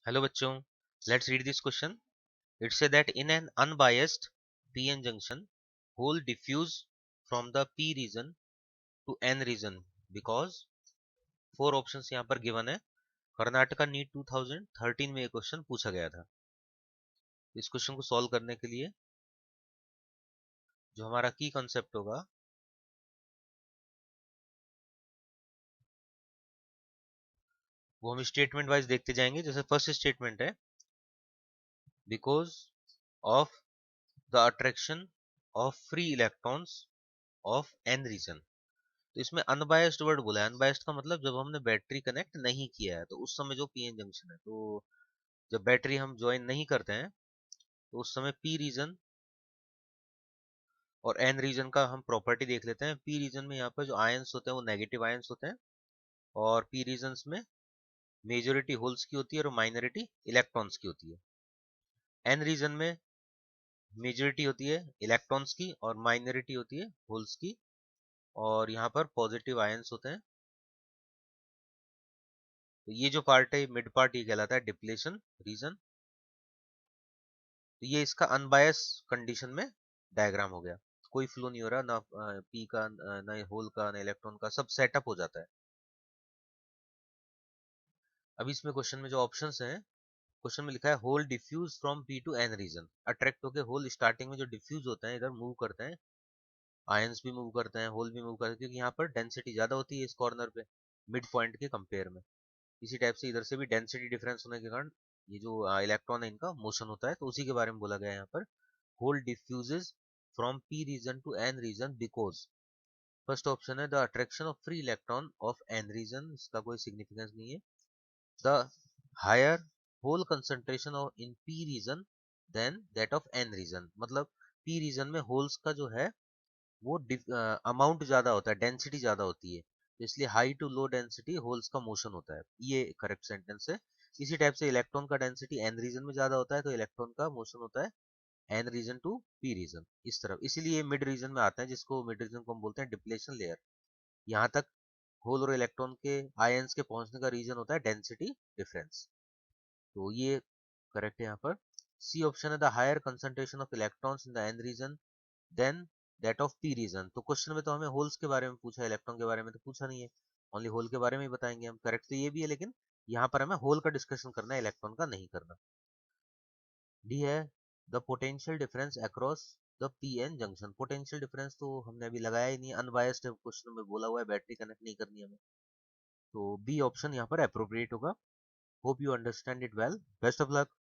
Hello बच्चों, let's read this question. It says that in an unbiased PN junction hole diffuse from the P region to N region because four options यहाँ पर given है. Karnataka NEET 2013 में ये question पूछा गया था. इस क्वेश्चन को सॉल्व करने के लिए जो हमारा की कॉन्सेप्ट होगा वो हम स्टेटमेंट वाइज देखते जाएंगे. जैसे फर्स्ट स्टेटमेंट है because of the attraction of free electrons of N region. तो इसमें अनबायस्ड वर्ड बोला है. अनबायस्ड का मतलब जब हमने बैटरी कनेक्ट नहीं किया है तो उस समय जो पीएन जंक्शन है, तो जब बैटरी हम ज्वाइन नहीं करते हैं तो उस समय पी रीजन और एन रीजन का हम प्रॉपर्टी देख लेते हैं. पी रीजन में यहाँ पर जो आयंस होते हैं वो नेगेटिव आयंस होते हैं और पी रीजन में मेजोरिटी होल्स की होती है और माइनॉरिटी इलेक्ट्रॉन्स की होती है. एन रीजन में मेजोरिटी होती है इलेक्ट्रॉन्स की और माइनॉरिटी होती है होल्स की, और यहाँ पर पॉजिटिव आयंस होते हैं. तो ये जो पार्ट है मिड पार्ट ये कहलाता है डिप्लेशन रीजन. तो ये इसका अनबायस कंडीशन में डायग्राम हो गया. कोई फ्लो नहीं हो रहा, ना पी का ना होल का ना इलेक्ट्रॉन का, सब सेटअप हो जाता है. अभी इसमें क्वेश्चन में जो ऑप्शंस हैं, क्वेश्चन में लिखा है hole diffuse from P to N region. Attract होकर होल स्टार्टिंग में जो डिफ्यूज होते हैं इधर मूव करते हैं. आयंस भी मूव करते हैं, होल भी मूव करते हैं, क्योंकि यहाँ पर डेंसिटी ज्यादा होती है इस कॉर्नर पे मिड पॉइंट के कंपेयर में. इसी टाइप से इधर से भी डेंसिटी डिफरेंस होने के कारण ये जो इलेक्ट्रॉन है इनका मोशन होता है. तो उसी के बारे में बोला गया है यहाँ पर. Hole diffuses from P region to N region because first option है the attraction of free electron of N region. इसका कोई सिग्निफिकेंस नहीं है. The higher hole concentration of in P region then that of N region. मतलब P region में holes का जो है वो अमाउंट ज्यादा होता है, डेंसिटी ज्यादा होती है, तो इसलिए high to low density holes का मोशन होता है. ये करेक्ट सेंटेंस है. इसी टाइप से इलेक्ट्रॉन का डेंसिटी एन रीजन में ज्यादा होता है तो इलेक्ट्रॉन का मोशन होता है N region to P region इस तरफ. इसीलिए मिड रीजन में आता है, जिसको मिड रीजन को हम बोलते हैं डिप्लेशन लेयर. यहाँ तक होल और इलेक्ट्रॉन के आयंस के पहुंचने का रीजन होता है डेंसिटी डिफरेंस. तो ये करेक्ट है यहाँ पर. सी ऑप्शन है the higher concentration of electrons in the N region then that of P region. तो क्वेश्चन में तो हमें होल्स के बारे में पूछा है, इलेक्ट्रॉन के बारे में तो पूछा नहीं है. ओनली होल के बारे में ही बताएंगे हम. करेक्ट तो ये भी है, लेकिन यहाँ पर हमें होल का डिस्कशन करना है, इलेक्ट्रॉन का नहीं करना. डी है the potential difference across the P N junction. Potential difference तो हमने अभी लगाया ही नहीं, अनबायस्ड क्वेश्चन में बोला हुआ है, बैटरी कनेक्ट नहीं करनी हमें. तो बी ऑप्शन यहाँ पर अप्रोप्रिएट होगा. Hope you understand it well. Best of luck.